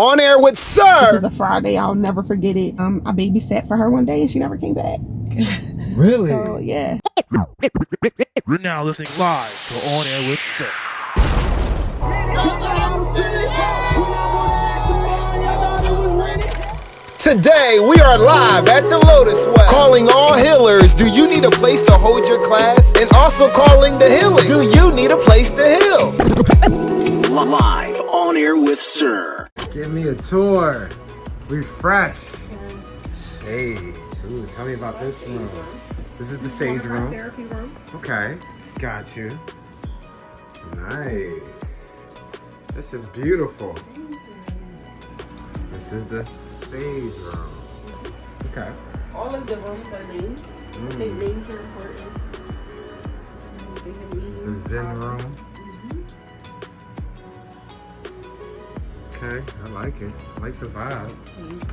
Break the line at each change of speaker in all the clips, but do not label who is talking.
On Air with Sir.
This was a Friday. I'll never forget it. I babysat for her one day and she never came back.
Really?
So, yeah.
We're now listening live to On Air with Sir.
Today, we are live at the Lotus W.E.L.L. Calling all healers, do you need a place to hold your class? And also calling the healing, do you need a place to heal?
Live On Air with Sir.
Give me a tour. Refresh. Sage. Ooh, tell me about this room. This is the Sage room.
Therapy room.
Okay, got you. Nice. This is beautiful. This is the Sage room. Okay.
All of the rooms are named. I think names are important.
This is the Zen room. Okay, I like it. I like the vibes.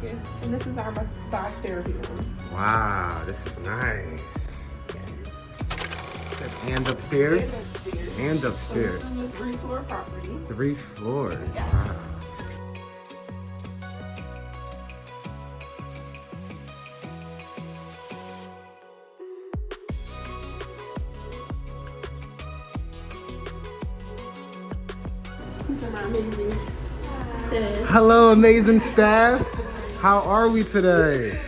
Yeah. And this is our massage therapy room.
Wow, this is nice. And upstairs? And upstairs.
So this is a 3-floor property.
3 floors.
Yes.
Wow.
These are my amazing staff.
Hello, amazing staff. How are we today?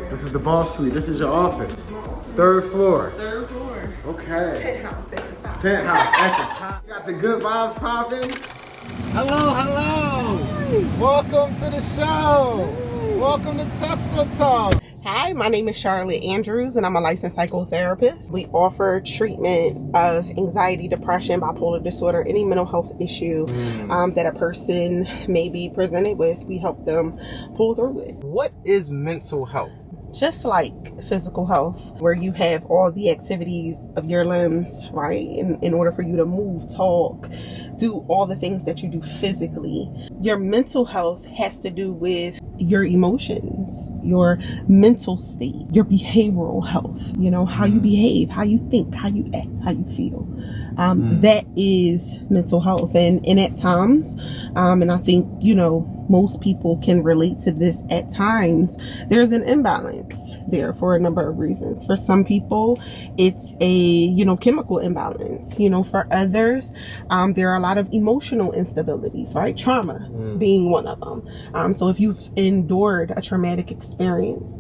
This is the boss suite. This is your office. 3rd floor.
3rd floor.
Okay.
Penthouse at the top.
Penthouse at the top. Got the good vibes popping. Hello, hello. Welcome to the show. Welcome to Tesla Talk.
Hi, my name is Charlotte Andrews and I'm a licensed psychotherapist. We offer treatment of anxiety, depression, bipolar disorder, any mental health issue that a person may be presented with. We help them pull through it.
What is mental health?
Just like physical health, where you have all the activities of your limbs, right? In order for you to move, talk, do all the things that you do physically. Your mental health has to do with your emotions, your mental state, your behavioral health, you know, how you behave, how you think, how you act, how you feel. That is mental health. And at times, and I think, you know, most people can relate to this at times, there's an imbalance there for a number of reasons. For some people, it's a, you know, chemical imbalance. You know, for others, there are a lot of emotional instabilities, right? Trauma being one of them. So if you've endured a traumatic experience,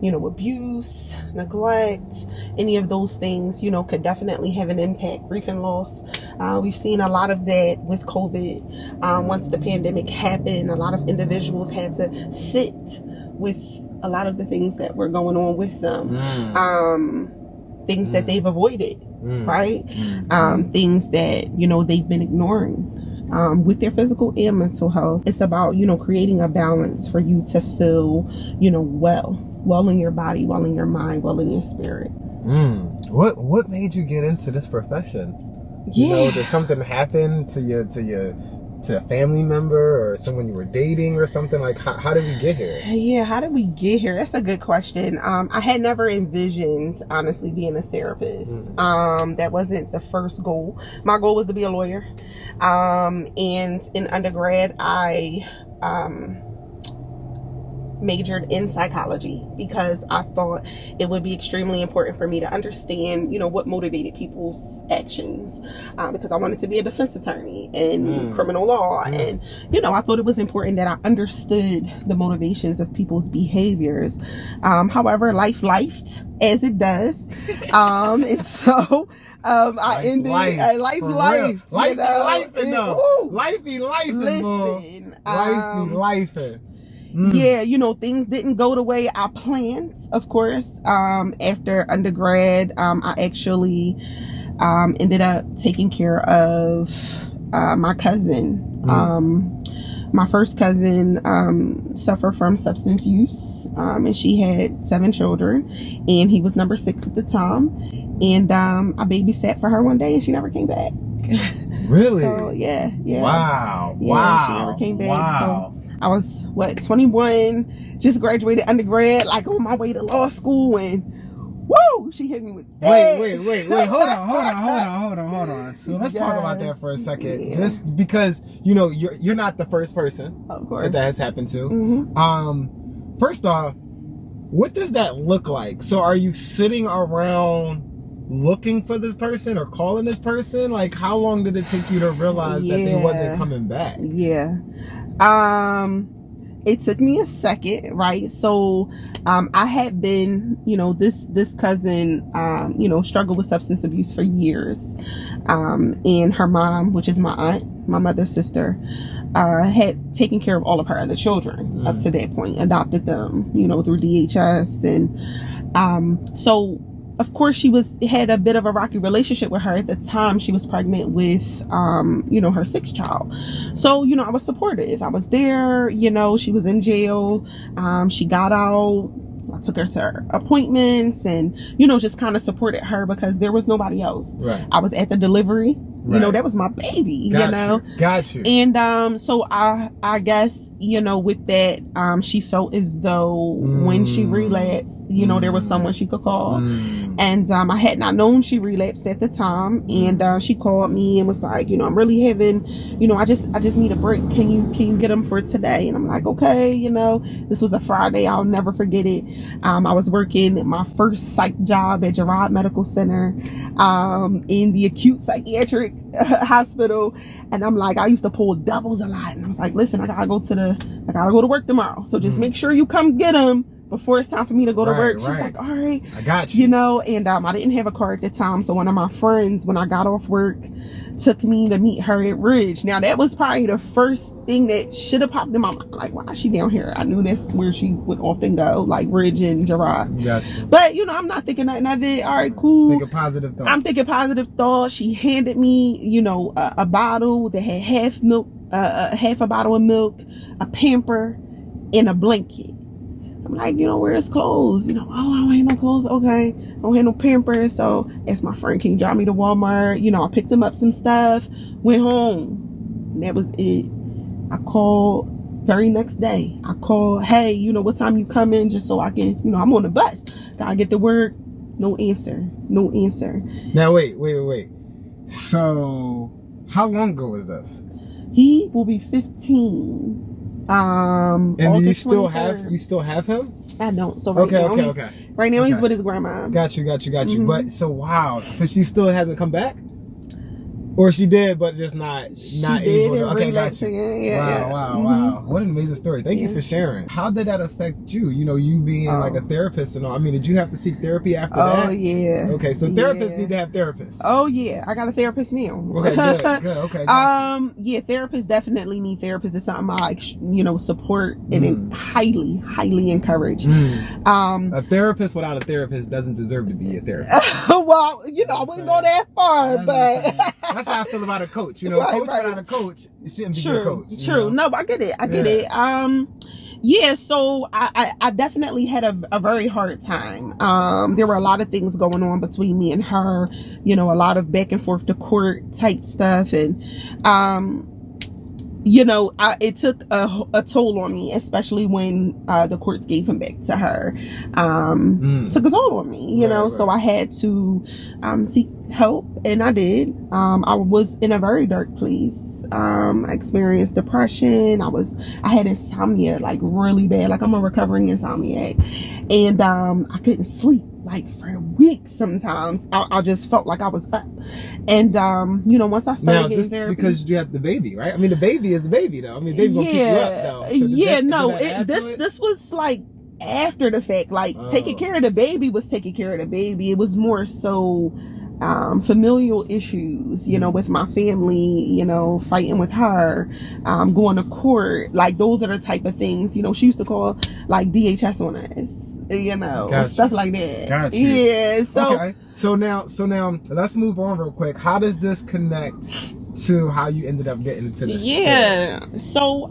you know, abuse, neglect, any of those things, you know, could definitely have an impact. Grief and loss. We've seen a lot of that with COVID. Once the pandemic happened, a lot of individuals had to sit with a lot of the things that were going on with them. Things that they've avoided, right? Things that, you know, they've been ignoring. With their physical and mental health, it's about, you know, creating a balance for you to feel, you know, well in your body, well in your mind, well in your spirit.
What made you get into this profession? You know, did something happen to a family member or someone you were dating or something? Like, how did we get here?
Yeah, how did we get here? That's a good question. I had never envisioned, honestly, being a therapist. That wasn't the first goal. My goal was to be a lawyer. And in undergrad, I majored in psychology because I thought it would be extremely important for me to understand, you know, what motivated people's actions, because I wanted to be a defense attorney in criminal law. And, you know, I thought it was important that I understood the motivations of people's behaviors. However, life lifed as it does. And so I ended life life.
Life be life.
Listen,
life be life.
Yeah, you know, things didn't go the way I planned, of course. After undergrad, I actually ended up taking care of my cousin. My first cousin suffered from substance use, and she had 7 children, and he was number 6 at the time. And I babysat for her one day, and she never came back.
Really?
So, yeah.
Wow.
Yeah,
wow.
she never came back.
Wow.
So I was, 21, just graduated undergrad, like on my way to law school, and Woo! She hit me with that.
Wait. Hold on. So let's talk about that for a second.
Yeah.
Just because, you're not the first person
Of course.
that has happened to.
Mm-hmm.
First off, what does that look like? So are you sitting around looking for this person or calling this person? Like, how long did it take you to realize that they wasn't coming back?
Yeah. It took me a second, right? So, I had been, this cousin, struggled with substance abuse for years. And her mom, which is my aunt, my mother's sister, had taken care of all of her other children up to that point, adopted them, through DHS. And, so of course she had a bit of a rocky relationship with her at the time. She was pregnant with, her sixth child. So, I was supportive. I was there, she was in jail. She got out. I took her to her appointments and, just kind of supported her because there was nobody else.
Right.
I was at the delivery.
Right.
That was my baby,
Got you.
And so I guess, with that, she felt as though when she relapsed, there was someone she could call. And I had not known she relapsed at the time. And she called me and was like, I'm really having, I just need a break. Can you get them for today? And I'm like, okay, this was a Friday. I'll never forget it. I was working at my first psych job at Girard Medical Center, in the acute psychiatric hospital. And I'm like, I used to pull doubles a lot. And I was like, listen, I gotta go to work tomorrow. So just make sure you come get them before it's time for me to go to work. She's like, all right,
I got you.
And I didn't have a car at the time. So one of my friends, when I got off work, took me to meet her at Ridge. Now that was probably the first thing that should have popped in my mind. Like, why is she down here? I knew that's where she would often go, like Ridge and Girard.
Gotcha.
But I'm not thinking nothing of it. All right, cool.
Thinking positive thoughts.
I'm thinking positive thoughts. She handed me, a bottle that had half a bottle of milk, a pamper, and a blanket. I'm like, where's clothes? Oh, I don't have no clothes. Okay. I don't have no Pampers. So asked my friend, can you drive me to Walmart? I picked him up some stuff, went home. And that was it. I called very next day. I called, hey, what time you coming? Just so I can, I'm on the bus. Gotta get to work. No answer.
Now, wait. So how long ago was this?
He will be 15.
And
August
you
23rd.
still have him?
I don't. So
Okay.
Right now he's with his grandma.
Got you. But so wow, but she still hasn't come back, or she did, but just not able to. Okay, got you. Wow. What an amazing story. Thank you for sharing. How did that affect you? You being like a therapist and all. I mean, did you have to seek therapy after that?
Oh yeah.
Okay, so therapists need to have therapists.
Oh yeah, I got a therapist now.
Okay, good. Okay.
Yeah, therapists definitely need therapists. It's something I support and highly, highly encourage.
A therapist without a therapist doesn't deserve to be a therapist.
Well, I wouldn't go that far, but
that's how I feel about a coach. A coach without a coach, it shouldn't be a coach.
True. No, I get it. Yeah, so I definitely had a very hard time. There were a lot of things going on between me and her, a lot of back and forth to court type stuff. And, it took a toll on me, especially when the courts gave him back to her. Took a toll on me, so I had to seek help, and I did. I was in a very dark place. I experienced depression. I had insomnia, like really bad. Like I'm a recovering insomniac, and I couldn't sleep like for weeks. Sometimes I just felt like I was up, and once I started getting therapy,
because you have the baby, right? I mean, the baby is the baby, though. I mean, baby gonna keep you up, though. So this was like after the fact. Like taking care of the baby was taking care of the baby. It was more so familial issues, with my family, fighting with her, going to court. Like those are the type of things, she used to call like DHS on us, stuff like that. Gotcha.
Yeah. So
okay. So now let's move on real quick. How does this connect to how you ended up getting into this?
Yeah. So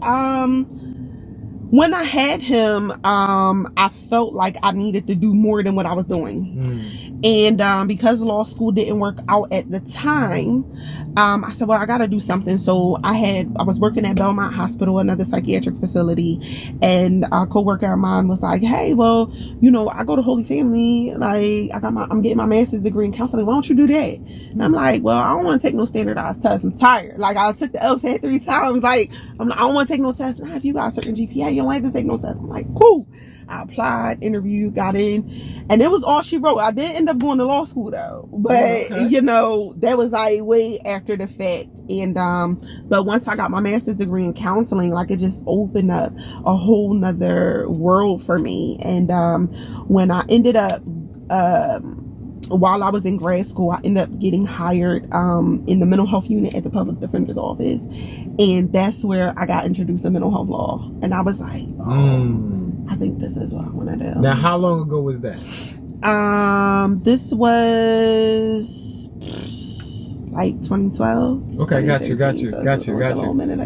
When I had him, I felt like I needed to do more than what I was doing. And because law school didn't work out at the time, I said, well, I got to do something. So I was working at Belmont Hospital, another psychiatric facility, and a coworker of mine was like, hey, well, you know, I go to Holy Family, like I'm getting my master's degree in counseling. Why don't you do that? And I'm like, well, I don't want to take no standardized tests. I'm tired. Like, I took the LSAT 3 times. Like, I don't want to take no tests. Nah, if you got a certain GPA, you don't have to take no tests. I'm like, cool. I applied, interviewed, got in, and it was all she wrote. I did end up going to law school though, but you know, that was like way after the fact. And but once I got my master's degree in counseling, like, it just opened up a whole nother world for me. And when I ended up while I was in grad school, I ended up getting hired in the mental health unit at the public defender's office, and that's where I got introduced to mental health law. And I was like, I think this is what I want to do.
Now, how long ago was that?
This was like 2012.
Okay, got you.
So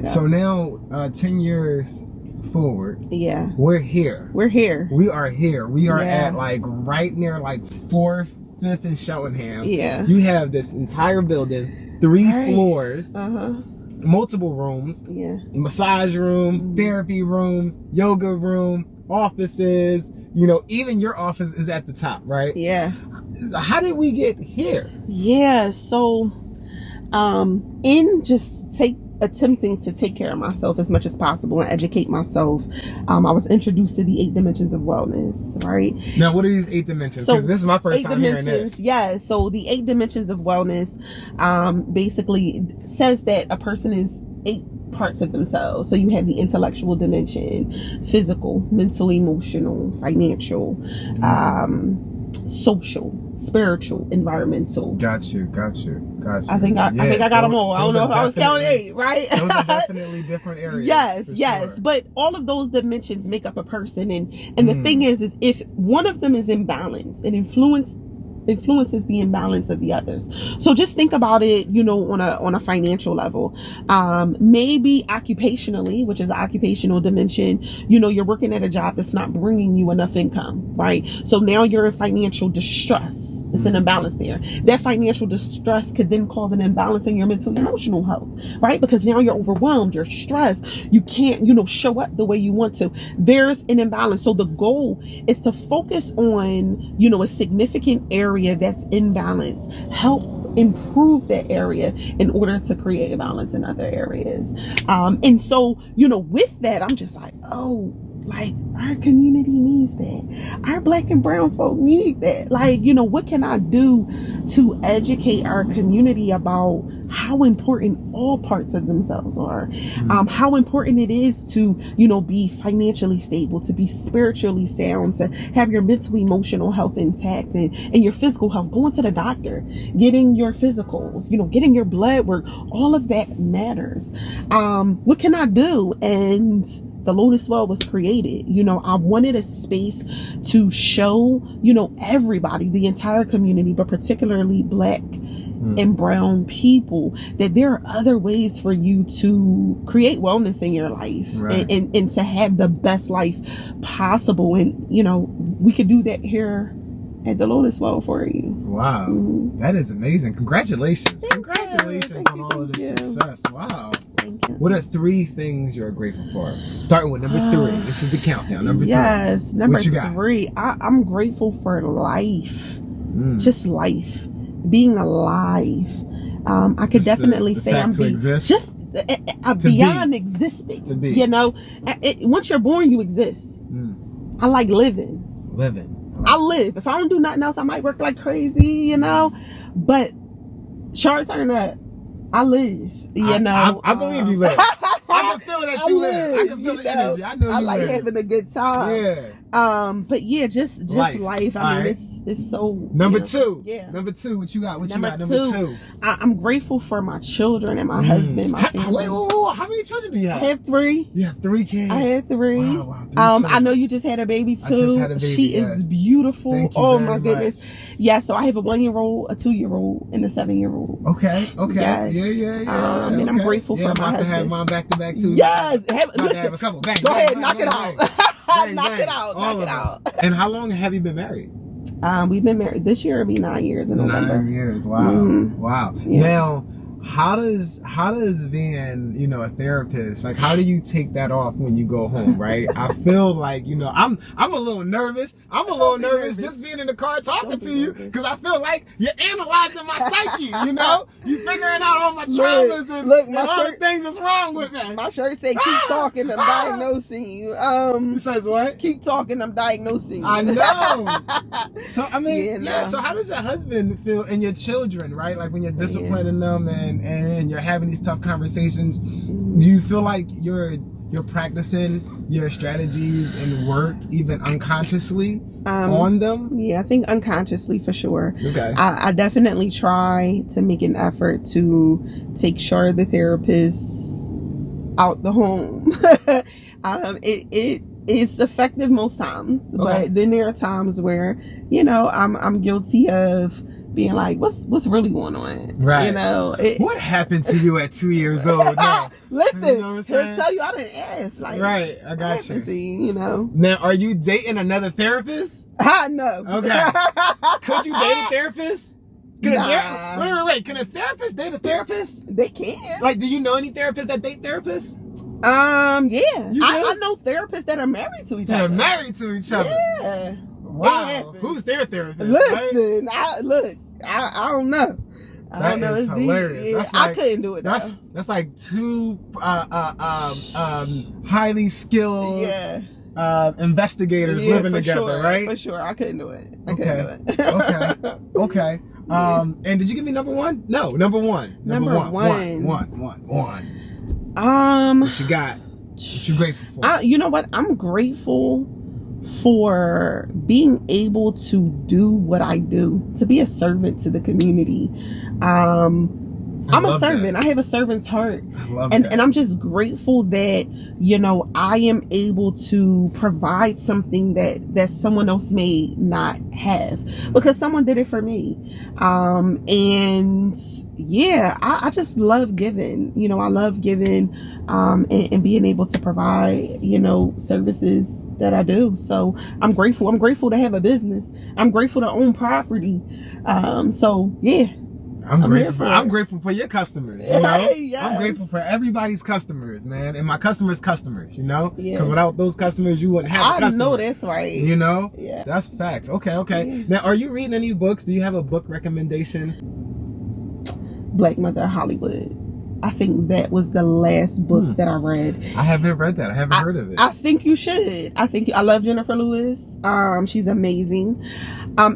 So now, 10 years forward,
yeah,
we're here.
We are here.
We are at like right near like 4th, 5th and Cheltenham.
Yeah.
You have this entire building, 3 floors, multiple rooms, massage room, therapy rooms, yoga room, offices. You know, even your office is at the top, right?
Yeah.
How did we get here?
Yeah. So, in just attempting to take care of myself as much as possible and educate myself, I was introduced to the 8 dimensions of wellness, right?
Now, what are these 8 dimensions? Because this is my first time hearing this.
Yeah, so the 8 dimensions of wellness basically says that a person is 8 parts of themselves. So you have the intellectual dimension, physical, mental, emotional, financial, social, spiritual, environmental.
Got you.
I think I got them all. I don't know if I was counting 8, right?
Those are definitely different areas.
Yes.
Sure.
But all of those dimensions make up a person, and the thing is if one of them is imbalanced, it influences the imbalance of the others. So just think about it, you know, on a financial level. Maybe occupationally, which is an occupational dimension, you know, you're working at a job that's not bringing you enough income, right? So now you're in financial distress. It's an imbalance there. That financial distress could then cause an imbalance in your mental and emotional health, right? Because now you're overwhelmed, you're stressed, you can't, you know, show up the way you want to. There's an imbalance. So the goal is to focus on, you know, a significant area that's in balance, help improve that area in order to create a balance in other areas. And so, you know, with that, I'm just like, like, our community needs that. Our Black and brown folk need that. Like, you know, what can I do to educate our community about how important all parts of themselves are, how important it is to, you know, be financially stable, to be spiritually sound, to have your mental, emotional health intact, and your physical health, going to the doctor, getting your physicals, you know, getting your blood work, all of that matters. What can I do? And the Lotus W.E.L.L was created. You know, I wanted a space to show, you know, everybody, the entire community, but particularly Black and brown people, that there are other ways for you to create wellness in your life, right, and to have the best life possible. And, you know, we could do that here at the Lotus W.E.L.L for you.
Wow. That is amazing. Congratulations. Congratulations on all of this success. Wow. What are 3 things you're grateful for? Starting with number 3. This is the countdown. Number 3.
Yes, number 3. I'm grateful for life. Just life. Being alive. I could definitely say I'm beyond existing. To be. You know, once you're born, you exist. I like living. I live. If I don't do nothing else, I might work like crazy, you know. But short term, I live. You know,
I believe you live. I can feel that you live. I can feel the energy. I know you live. I like
having a good time.
Yeah.
But yeah, just life. I mean, it's so.
Number 2. Yeah. Number 2. What you got? Number 2.
I'm grateful for my children and my husband, my family.
Wait, how many children do you have?
I have 3.
You have 3 kids.
I have 3.
Wow. 3
I know you just had a baby too.
I just had a baby.
She is beautiful.
Thank you
oh
very
my goodness.
much.
Yeah, so I have a 1-year-old, a 2-year-old, and a 7-year-old.
Okay.
Yes.
Yeah.
And
okay.
I'm grateful for my
I'm about
husband.
to have mine back to back too.
Yes.
Listen, have a couple. Bang,
go
bang,
ahead,
bang,
knock
bang,
it
bang.
out.
Knock it out.
Knock it out.
And how long have you been married?
We've been married. This year it'll be 9 years in November.
9 years. Wow. Wow.
Yeah.
Now, how does being, you know, a therapist, like, how do you take that off when you go home, right? I feel like, you know, I'm a little nervous. I'm a little nervous just being in the car talking to you, because I feel like you're analyzing my psyche, you know? You figuring out all my traumas and all the things that's wrong with me.
My shirt say, keep talking, I'm diagnosing you.
It says what?
Keep talking, I'm diagnosing you.
I know. So, I mean, so how does your husband feel, and your children, right? Like when you're disciplining them and you're having these tough conversations, do you feel like you're practicing your strategies and work even unconsciously on them?
Yeah, I think unconsciously for sure.
Okay.
I definitely try to make an effort to take sure the therapist out the home. It is effective most times, but then there are times where, you know, I'm guilty of being like, what's really going on?
Right.
You know,
what happened to you at 2 years old? Now?
Listen,
you know
he'll tell you I didn't ask. Like,
right, I got you.
You know.
Now, are you dating another therapist?
No.
Okay. Could you date a therapist? Wait. Can a therapist date a therapist?
They can.
Like, do you know any therapists that date therapists?
Yeah.
You
I know therapists that are married to each other.
That are married to each other.
Yeah.
Wow. Who's their therapist?
Listen, right? I don't know. I don't know.
It's hilarious.
Yeah,
that's like,
I couldn't do it.
That's like two highly skilled investigators living together, right?
For sure. I couldn't do it.
Okay. And did you give me number one? No, number one.
Number one.
What you got? What you grateful for?
You know what? I'm grateful for being able to do what I do, to be a servant to the community. I'm a servant. I have a servant's heart.
I love
that.
And
I'm just grateful that, you know, I am able to provide something that someone else may not have, because someone did it for me. And yeah, I just love giving. You know, I love giving and being able to provide, you know, services that I do. So I'm grateful. I'm grateful to have a business. I'm grateful to own property. So yeah.
I'm grateful for your customers, you know?
Yes.
I'm grateful for everybody's customers, man. And my customers' customers, you know?
Yeah.
Because without those customers, you wouldn't have a customer.
I know that's right.
You know?
Yeah.
That's facts. Okay.
Yeah.
Now, are you reading any books? Do you have a book recommendation?
Black Mother Hollywood. I think that was the last book that I read.
I haven't read that. I haven't heard of it.
I think you should. I love Jennifer Lewis. She's amazing.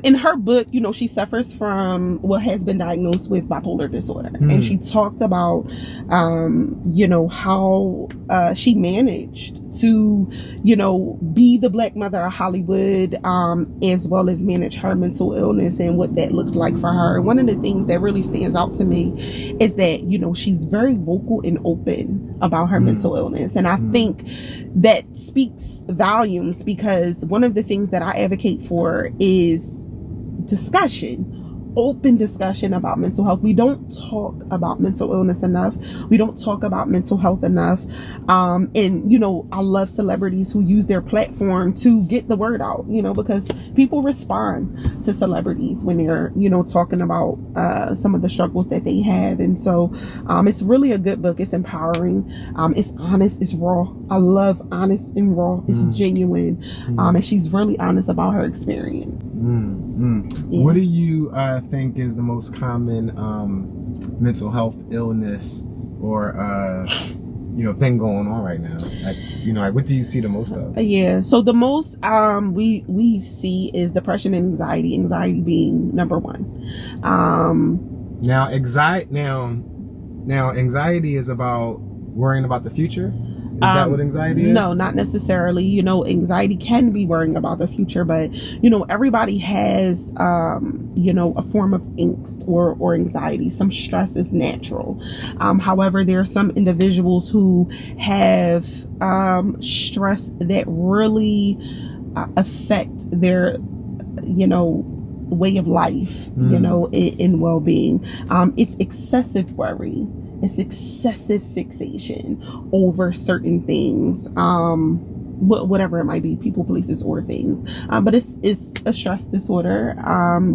In her book, you know, she suffers from has been diagnosed with bipolar disorder. And she talked about, you know, how she managed to, you know, be the Black mother of Hollywood, as well as manage her mental illness and what that looked like for her. And one of the things that really stands out to me is that, you know, she's very vocal and open about her mental illness. And I think that speaks volumes, because one of the things that I advocate for is open discussion about mental health. We don't talk about mental illness enough. We don't talk about mental health enough. And, you know, I love celebrities who use their platform to get the word out, you know, because people respond to celebrities when they're, you know, talking about some of the struggles that they have. And so it's really a good book. It's empowering. It's honest. It's raw. I love honest and raw. It's genuine. And she's really honest about her experience. Yeah.
What do you think is the most common mental health illness or you know, thing going on right now? Like, you know, like, what do you see the most of?
Yeah, so the most we see is depression and anxiety being number one.
Now anxiety is about worrying about the future. Is that what anxiety is?
No, not necessarily. You know, anxiety can be worrying about the future, but, you know, everybody has, you know, a form of angst or anxiety. Some stress is natural. However, there are some individuals who have stress that really affect their, you know,
way of life, you know, in well-being. It's excessive worry. It's excessive fixation over certain things, whatever it might be, people, places, or things. But it's a stress disorder.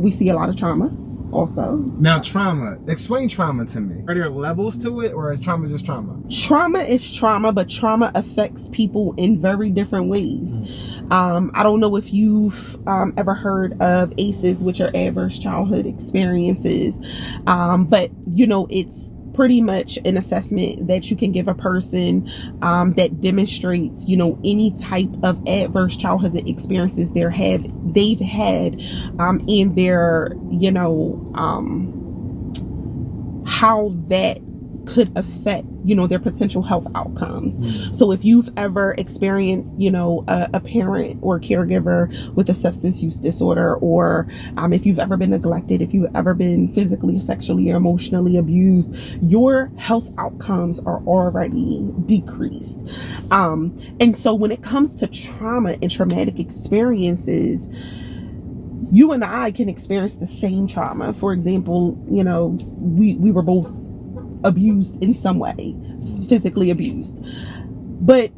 We see a lot of trauma also.
Now, trauma. Explain trauma to me. Are there levels to it, or is trauma just trauma?
Trauma is trauma, but trauma affects people in very different ways. I don't know if you've ever heard of ACEs, which are adverse childhood experiences. But, you know, it's pretty much an assessment that you can give a person that demonstrates, you know, any type of adverse childhood experiences they've had in their, you know, how that could affect, you know, their potential health outcomes. So if you've ever experienced, you know, a parent or caregiver with a substance use disorder, or if you've ever been neglected, if you've ever been physically, sexually, or emotionally abused, your health outcomes are already decreased. And so when it comes to trauma and traumatic experiences, you and I can experience the same trauma. For example, you know, we were both abused in some way, physically abused, but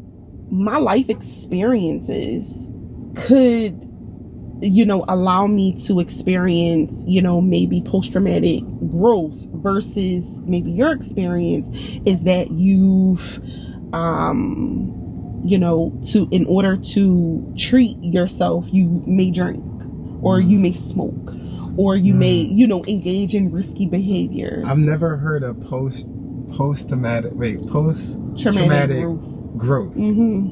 my life experiences could, you know, allow me to experience, you know, maybe post-traumatic growth, versus maybe your experience is that you've you know, in order to treat yourself, you may drink, or you may smoke, or you may, you know, engage in risky behaviors.
I've never heard of post-traumatic growth.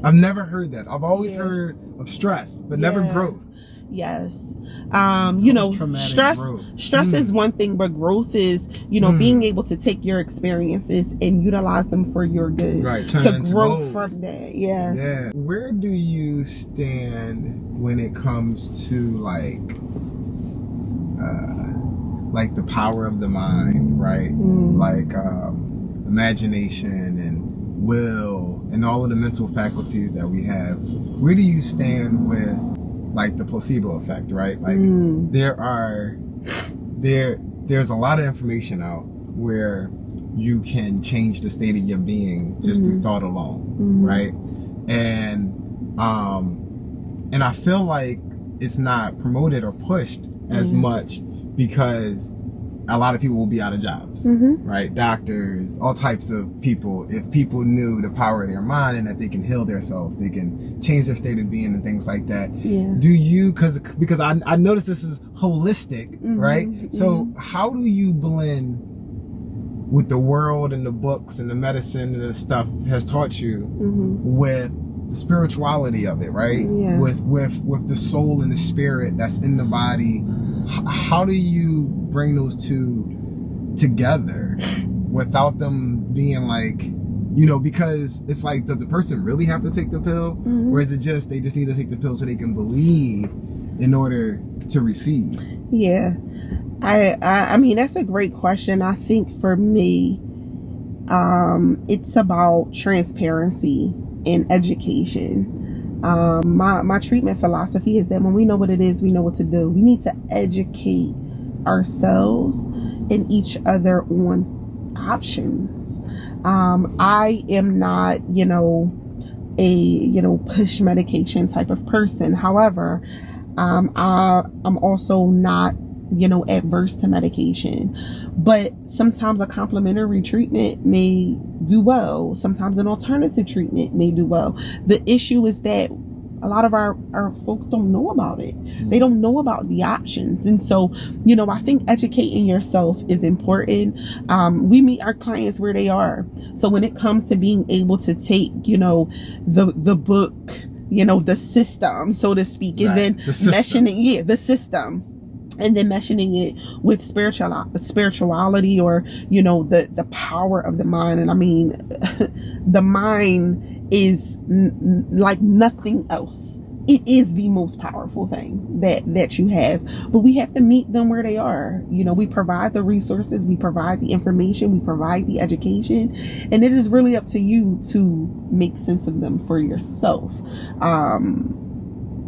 I've never heard that. I've always heard of stress, but never growth.
Yes. You know, stress is one thing, but growth is, you know, being able to take your experiences and utilize them for your good,
right?
To grow from that. Yes.
Yeah. Where do you stand when it comes to like the power of the mind, right? Like imagination and will and all of the mental faculties that we have? Where do you stand with like the placebo effect, right? Like there's a lot of information out where you can change the state of your being just through thought alone, right? And I feel like it's not promoted or pushed as much, because a lot of people will be out of jobs, right? Doctors, all types of people. If people knew the power of their mind and that they can heal themselves, they can change their state of being and things like that. Do you, because I noticed this is holistic, right? So how do you blend with the world and the books and the medicine and the stuff has taught you with the spirituality of it, right? With the soul and the spirit that's in the body? How do you bring those two together without them being like, you know, because it's like, does the person really have to take the pill, or is it just they just need to take the pill so they can believe in order to receive?
I mean, that's a great question. I think for me, it's about transparency and education. My treatment philosophy is that when we know what it is, we know what to do. We need to educate ourselves and each other on options. I am not, you know, a, you know, push medication type of person. However, I'm also not, you know, adverse to medication, but sometimes a complementary treatment may do well. Sometimes an alternative treatment may do well. The issue is that a lot of our folks don't know about it. They don't know about the options. And so, you know, I think educating yourself is important. We meet our clients where they are. So when it comes to being able to take, you know, the book, you know, the system, so to speak, and then meshing the system, and then meshing it with spirituality, or, you know, the power of the mind. And I mean, the mind is like nothing else. It is the most powerful thing that you have, but we have to meet them where they are. You know, we provide the resources, we provide the information, we provide the education, and it is really up to you to make sense of them for yourself.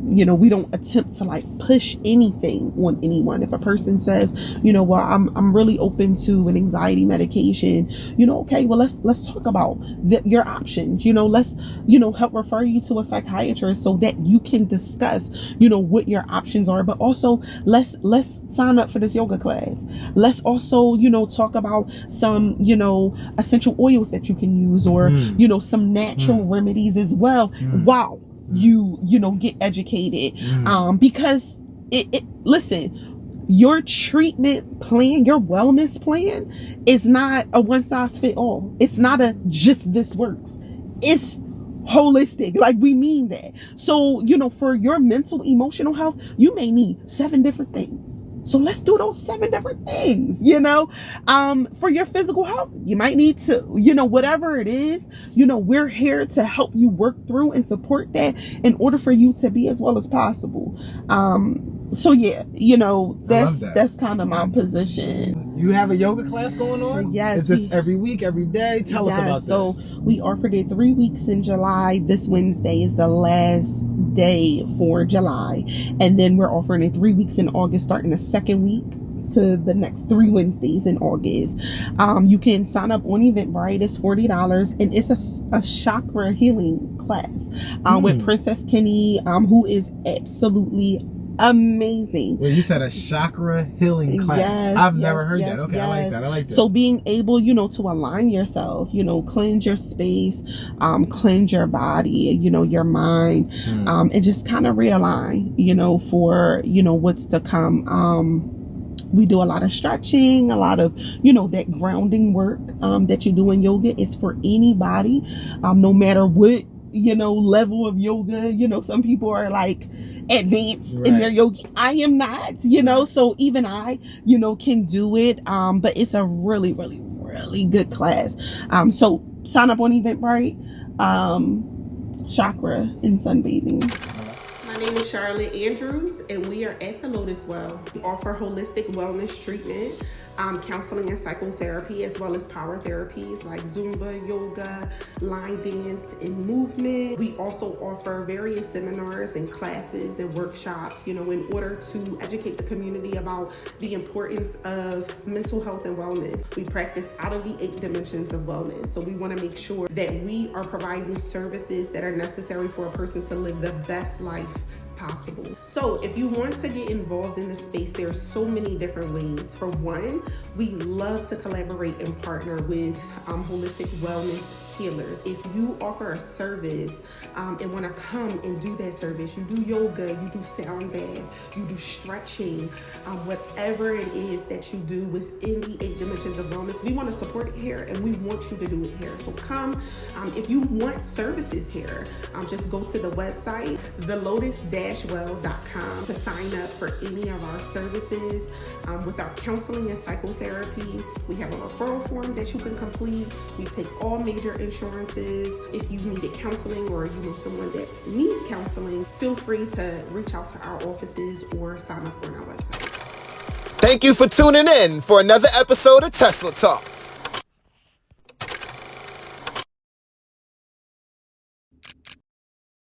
we don't attempt to like push anything on anyone. If a person says, well, I'm really open to an anxiety medication, okay, well, let's talk about your options. Let's, help refer you to a psychiatrist so that you can discuss, what your options are. But also let's sign up for this yoga class. Let's also, talk about some, essential oils that you can use, or, some natural remedies as well. Wow. You get educated, because listen, your treatment plan, your wellness plan is not a one size fit all. It's not a just this works. It's holistic. Like, we mean that. So, for your mental, emotional health, you may need 7 different things. So let's do those 7 different things, for your physical health, you might need to, whatever it is, we're here to help you work through and support that in order for you to be as well as possible. So yeah, that's kind of my position.
You have a yoga class going on?
Yes.
Is this every week, every day? Tell us about this.
So we offered it 3 weeks in July. This Wednesday is the last day for July. And then we're offering it 3 weeks in August, starting the second week to the next 3 Wednesdays in August. You can sign up on Eventbrite. It's $40, and it's a chakra healing class with Princess Kenny, who is absolutely amazing.
Well, you said a chakra healing class.
Yes,
I've never heard that. Okay, yes. I like that.
So being able, to align yourself, cleanse your space, cleanse your body, your mind, and just kind of realign, for, what's to come. We do a lot of stretching, a lot of, that grounding work that you do in yoga is for anybody, no matter what, level of yoga. Some people are like advanced in their yoga. I am not, so even I, can do it. But it's a really, really, really good class. So sign up on Eventbrite, chakra and sunbathing. My name is Charlotte Andrews, and we are at the Lotus Well. We offer holistic wellness treatment, counseling and psychotherapy, as well as power therapies like Zumba, yoga, line dance, and movement. We also offer various seminars and classes and workshops, in order to educate the community about the importance of mental health and wellness. We practice out of the 8 dimensions of wellness. So we want to make sure that we are providing services that are necessary for a person to live the best life possible. So if you want to get involved in the space, there are so many different ways. For one, we love to collaborate and partner with holistic wellness healers. If you offer a service and want to come and do that service, you do yoga, you do sound bath, you do stretching, whatever it is that you do within the 8 dimensions of wellness, we want to support it here, and we want you to do it here. So come, if you want services here, just go to the website, thelotus-well.com, to sign up for any of our services. With our counseling and psychotherapy, we have a referral form that you can complete. We take all major insurances. If you needed counseling, or you know someone that needs counseling, feel free to reach out to our offices or sign up on our website.
Thank you for tuning in for another episode of Tesla Talk.